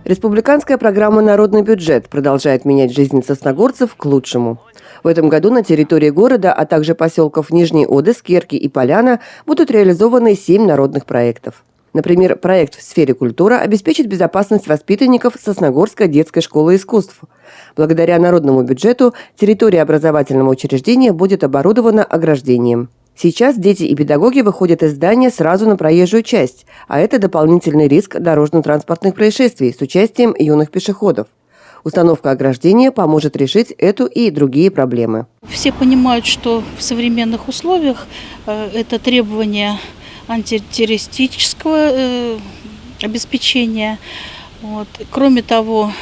Республиканская программа «Народный бюджет» продолжает менять жизнь сосногорцев к лучшему. В этом году на территории города, а также поселков Нижний Одес, Керки и Поляна будут реализованы 7 народных проектов. Например, проект в сфере культуры обеспечит безопасность воспитанников Сосногорской детской школы искусств. Благодаря народному бюджету территория образовательного учреждения будет оборудована ограждением. Сейчас дети и педагоги выходят из здания сразу на проезжую часть, а это дополнительный риск дорожно-транспортных происшествий с участием юных пешеходов. Установка ограждения поможет решить эту и другие проблемы. Все понимают, что в современных условиях это требование антитеррористического обеспечения. Кроме того,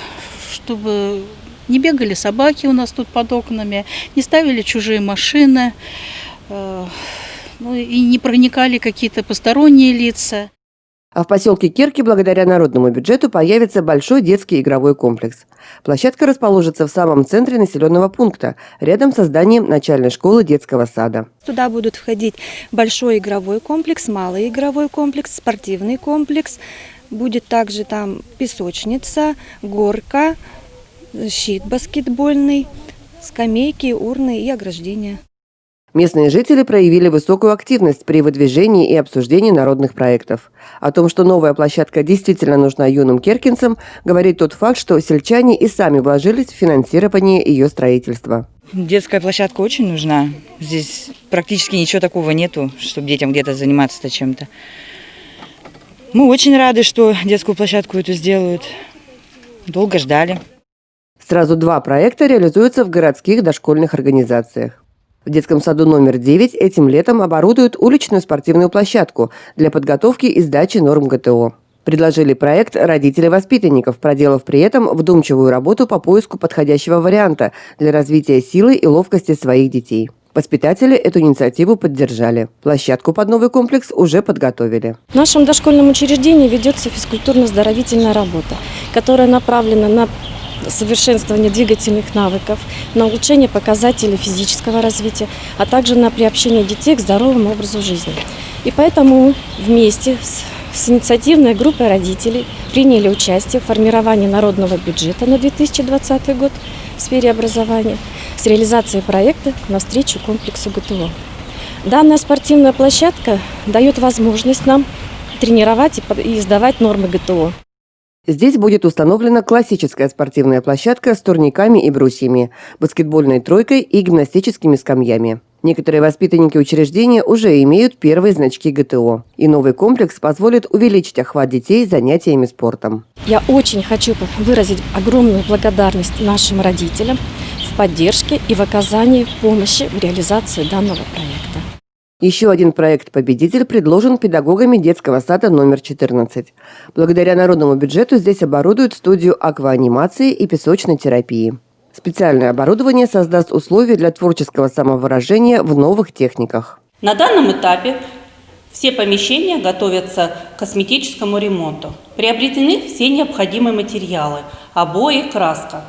чтобы не бегали собаки у нас тут под окнами, не ставили чужие машины, и не проникали какие-то посторонние лица. А в поселке Керки благодаря народному бюджету появится большой детский игровой комплекс. Площадка расположится в самом центре населенного пункта, рядом со зданием начальной школы детского сада. Туда будут входить большой игровой комплекс, малый игровой комплекс, спортивный комплекс. Будет также там песочница, горка, щит баскетбольный, скамейки, урны и ограждения. Местные жители проявили высокую активность при выдвижении и обсуждении народных проектов. О том, что новая площадка действительно нужна юным керкинцам, говорит тот факт, что сельчане и сами вложились в финансирование ее строительства. Детская площадка очень нужна. Здесь практически ничего такого нету, чтобы детям где-то заниматься чем-то. Мы очень рады, что детскую площадку эту сделают. Долго ждали. Сразу 2 проекта реализуются в городских дошкольных организациях. В детском саду номер 9 этим летом оборудуют уличную спортивную площадку для подготовки и сдачи норм ГТО. Предложили проект родители воспитанников, проделав при этом вдумчивую работу по поиску подходящего варианта для развития силы и ловкости своих детей. Воспитатели эту инициативу поддержали. Площадку под новый комплекс уже подготовили. В нашем дошкольном учреждении ведется физкультурно-оздоровительная работа, которая направлена на совершенствование двигательных навыков, на улучшение показателей физического развития, а также на приобщение детей к здоровому образу жизни. И поэтому вместе с инициативной группой родителей приняли участие в формировании народного бюджета на 2020 год в сфере образования с реализацией проекта навстречу комплексу ГТО. Данная спортивная площадка дает возможность нам тренировать и сдавать нормы ГТО. Здесь будет установлена классическая спортивная площадка с турниками и брусьями, баскетбольной тройкой и гимнастическими скамьями. Некоторые воспитанники учреждения уже имеют первые значки ГТО. И новый комплекс позволит увеличить охват детей занятиями спортом. Я очень хочу выразить огромную благодарность нашим родителям в поддержке и в оказании помощи в реализации данного проекта. Еще один проект-победитель предложен педагогами детского сада номер 14. Благодаря народному бюджету здесь оборудуют студию акваанимации и песочной терапии. Специальное оборудование создаст условия для творческого самовыражения в новых техниках. На данном этапе все помещения готовятся к косметическому ремонту. Приобретены все необходимые материалы – обои, краска.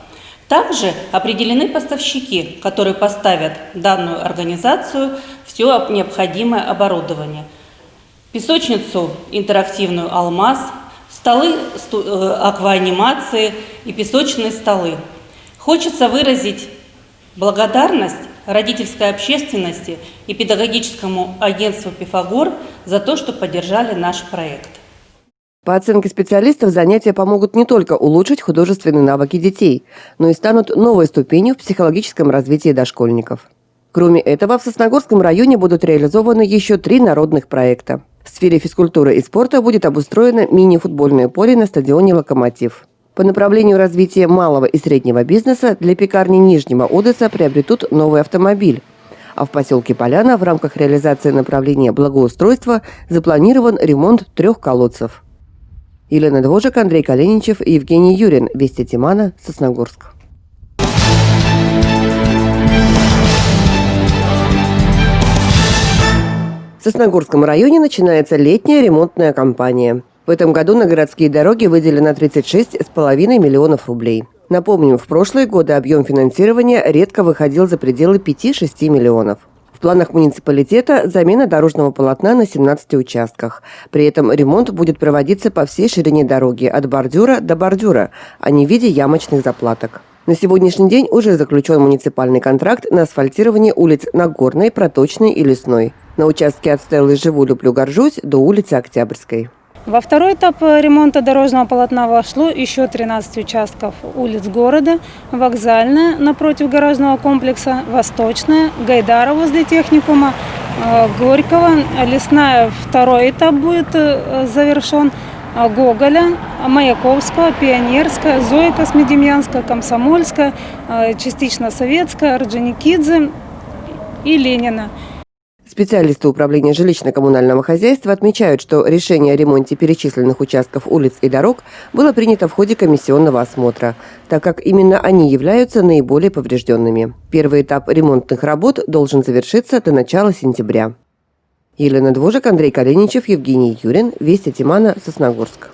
Также определены поставщики, которые поставят в данную организацию все необходимое оборудование. Песочницу интерактивную «Алмаз», столы акваанимации и песочные столы. Хочется выразить благодарность родительской общественности и педагогическому агентству «Пифагор» за то, что поддержали наш проект. По оценке специалистов, занятия помогут не только улучшить художественные навыки детей, но и станут новой ступенью в психологическом развитии дошкольников. Кроме этого, в Сосногорском районе будут реализованы еще 3 народных проекта. В сфере физкультуры и спорта будет обустроено мини-футбольное поле на стадионе «Локомотив». По направлению развития малого и среднего бизнеса для пекарни Нижнего Одеса приобретут новый автомобиль. А в поселке Поляна в рамках реализации направления благоустройства запланирован ремонт 3 колодцев. Елена Двожик, Андрей Калиничев и Евгений Юрин. Вести Тимана, Сосногорск. В Сосногорском районе начинается летняя ремонтная кампания. В этом году на городские дороги выделено 36,5 миллионов рублей. Напомним, в прошлые годы объем финансирования редко выходил за пределы 5-6 миллионов. В планах муниципалитета замена дорожного полотна на 17 участках. При этом ремонт будет проводиться по всей ширине дороги от бордюра до бордюра, а не в виде ямочных заплаток. На сегодняшний день уже заключен муниципальный контракт на асфальтирование улиц Нагорной, Проточной и Лесной. На участке от Стеллы «Живу, люблю, горжусь» до улицы Октябрьской. Во второй этап ремонта дорожного полотна вошло еще 13 участков улиц города: Вокзальная напротив гаражного комплекса, Восточная, Гайдара возле техникума, Горького, Лесная. Второй этап будет завершен: Гоголя, Маяковского, Пионерская, Зои Космодемьянская, Комсомольская, частично Советская, Орджоникидзе и Ленина. Специалисты управления жилищно-коммунального хозяйства отмечают, что решение о ремонте перечисленных участков улиц и дорог было принято в ходе комиссионного осмотра, так как именно они являются наиболее поврежденными. Первый этап ремонтных работ должен завершиться до начала сентября. Елена Двожик, Андрей Калиничев, Евгений Юрин. Вести Тимана, Сосногорск.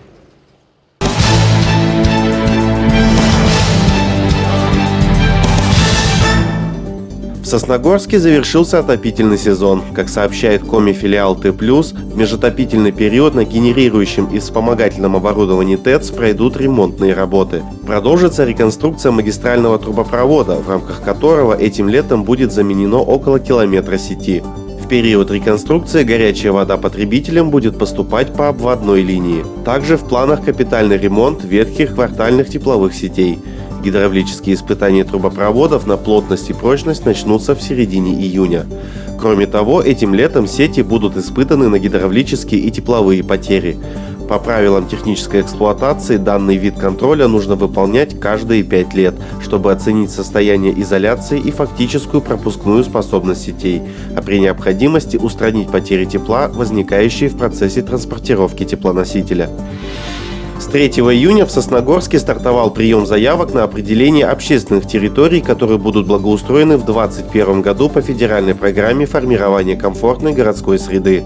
В Сосногорске завершился отопительный сезон. Как сообщает коми-филиал Т+, в межотопительный период на генерирующем и вспомогательном оборудовании ТЭЦ пройдут ремонтные работы. Продолжится реконструкция магистрального трубопровода, в рамках которого этим летом будет заменено около километра сети. В период реконструкции горячая вода потребителям будет поступать по обводной линии. Также в планах капитальный ремонт ветхих квартальных тепловых сетей. Гидравлические испытания трубопроводов на плотность и прочность начнутся в середине июня. Кроме того, этим летом сети будут испытаны на гидравлические и тепловые потери. По правилам технической эксплуатации данный вид контроля нужно выполнять каждые 5 лет, чтобы оценить состояние изоляции и фактическую пропускную способность сетей, а при необходимости устранить потери тепла, возникающие в процессе транспортировки теплоносителя. С 3 июня в Сосногорске стартовал прием заявок на определение общественных территорий, которые будут благоустроены в 2021 году по федеральной программе формирования комфортной городской среды.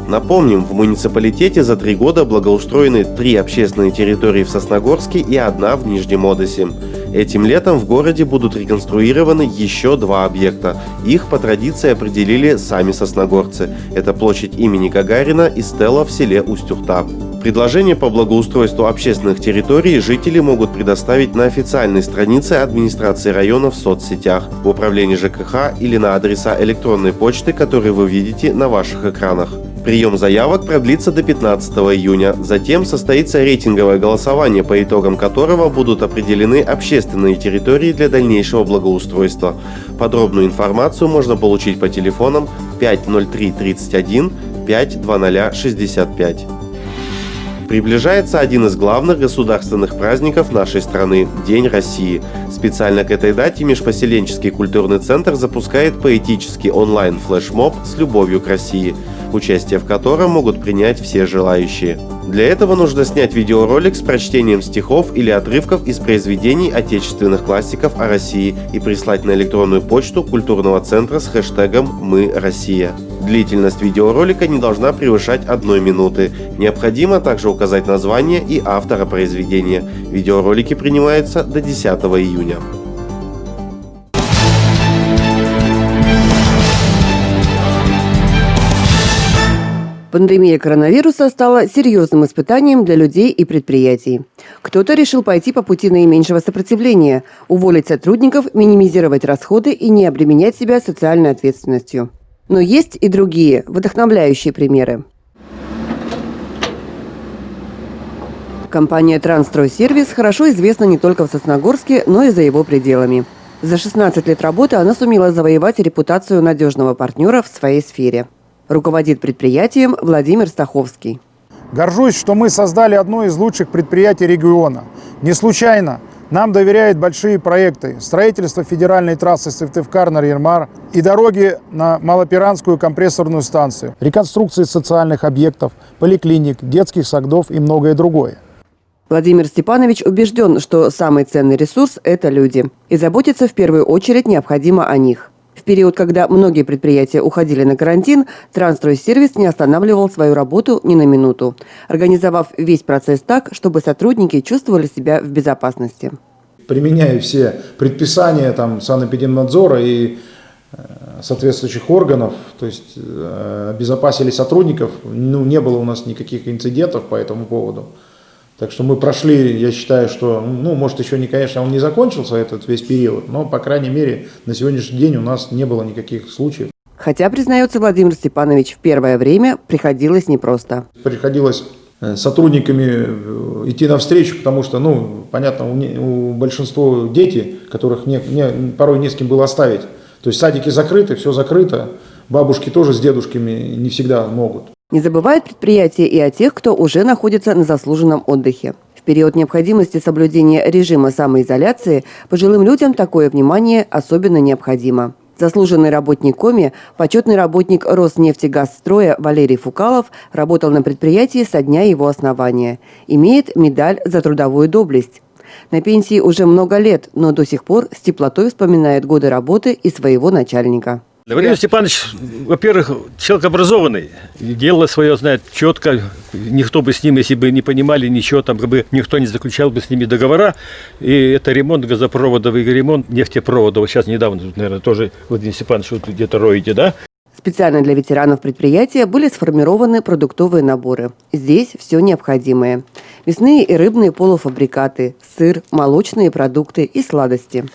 Напомним, в муниципалитете за 3 года благоустроены 3 общественные территории в Сосногорске и 1 в Нижнем Одессе. Этим летом в городе будут реконструированы еще 2 объекта. Их по традиции определили сами сосногорцы. Это площадь имени Гагарина и стела в селе Устюхта. Предложения по благоустройству общественных территорий жители могут предоставить на официальной странице администрации района в соцсетях, в управлении ЖКХ или на адреса электронной почты, которые вы видите на ваших экранах. Прием заявок продлится до 15 июня. Затем состоится рейтинговое голосование, по итогам которого будут определены общественные территории для дальнейшего благоустройства. Подробную информацию можно получить по телефонам 50331 52065. Приближается один из главных государственных праздников нашей страны – День России. Специально к этой дате Межпоселенческий культурный центр запускает поэтический онлайн-флешмоб с любовью к России, участие в котором могут принять все желающие. Для этого нужно снять видеоролик с прочтением стихов или отрывков из произведений отечественных классиков о России и прислать на электронную почту культурного центра с хэштегом «Мы Россия». Длительность видеоролика не должна превышать 1 минуты. Необходимо также указать название и автора произведения. Видеоролики принимаются до 10 июня. Пандемия коронавируса стала серьезным испытанием для людей и предприятий. Кто-то решил пойти по пути наименьшего сопротивления, уволить сотрудников, минимизировать расходы и не обременять себя социальной ответственностью. Но есть и другие, вдохновляющие примеры. Компания «Трансстройсервис» хорошо известна не только в Сосногорске, но и за его пределами. За 16 лет работы она сумела завоевать репутацию надежного партнера в своей сфере. Руководит предприятием Владимир Стаховский. Горжусь, что мы создали одно из лучших предприятий региона. Не случайно нам доверяют большие проекты: строительство федеральной трассы Сыктывкар-Нарьян-Мар и дороги на Малопиранскую компрессорную станцию, реконструкции социальных объектов, поликлиник, детских садов и многое другое. Владимир Степанович убежден, что самый ценный ресурс – это люди. И заботиться в первую очередь необходимо о них. В период, когда многие предприятия уходили на карантин, Трансстройсервис не останавливал свою работу ни на минуту, организовав весь процесс так, чтобы сотрудники чувствовали себя в безопасности. Применяя все предписания санэпидемнадзора и соответствующих органов, то есть обезопасили сотрудников, не было у нас никаких инцидентов по этому поводу. Так что мы прошли, я считаю, что, может еще не, конечно, он не закончился этот весь период, но, по крайней мере, на сегодняшний день у нас не было никаких случаев. Хотя, признается Владимир Степанович, в первое время приходилось непросто. Приходилось сотрудниками идти навстречу, потому что, понятно, у большинства дети, которых порой не с кем было оставить. То есть садики закрыты, все закрыто, бабушки тоже с дедушками не всегда могут. Не забывает предприятие и о тех, кто уже находится на заслуженном отдыхе. В период необходимости соблюдения режима самоизоляции пожилым людям такое внимание особенно необходимо. Заслуженный работник Коми, почетный работник Роснефтегазстроя Валерий Фукалов работал на предприятии со дня его основания. Имеет медаль за трудовую доблесть. На пенсии уже много лет, но до сих пор с теплотой вспоминает годы работы и своего начальника. Владимир Степанович, во-первых, человек образованный, дело свое знает четко, никто бы с ним, если бы не понимали ничего, там бы никто не заключал бы с ними договора, и это ремонт газопроводов и ремонт нефтепроводов. Сейчас недавно, наверное, тоже Владимир Степанович, вы где-то роете, да? Специально для ветеранов предприятия были сформированы продуктовые наборы. Здесь все необходимое. Мясные и рыбные полуфабрикаты, сыр, молочные продукты и сладости.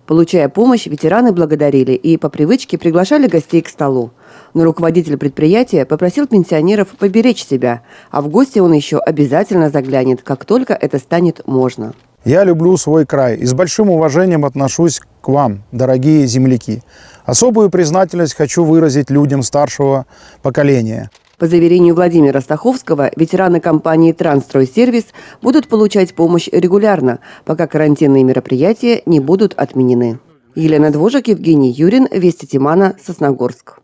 Получая помощь, ветераны благодарили и по привычке приглашали гостей к столу. Но руководитель предприятия попросил пенсионеров поберечь себя, а в гости он еще обязательно заглянет, как только это станет можно. Я люблю свой край и с большим уважением отношусь к вам, дорогие земляки. Особую признательность хочу выразить людям старшего поколения. По заверению Владимира Стаховского, ветераны компании «Трансстройсервис» будут получать помощь регулярно, пока карантинные мероприятия не будут отменены. Елена Двожик, Евгений Юрин, Вести Тимана, Сосногорск.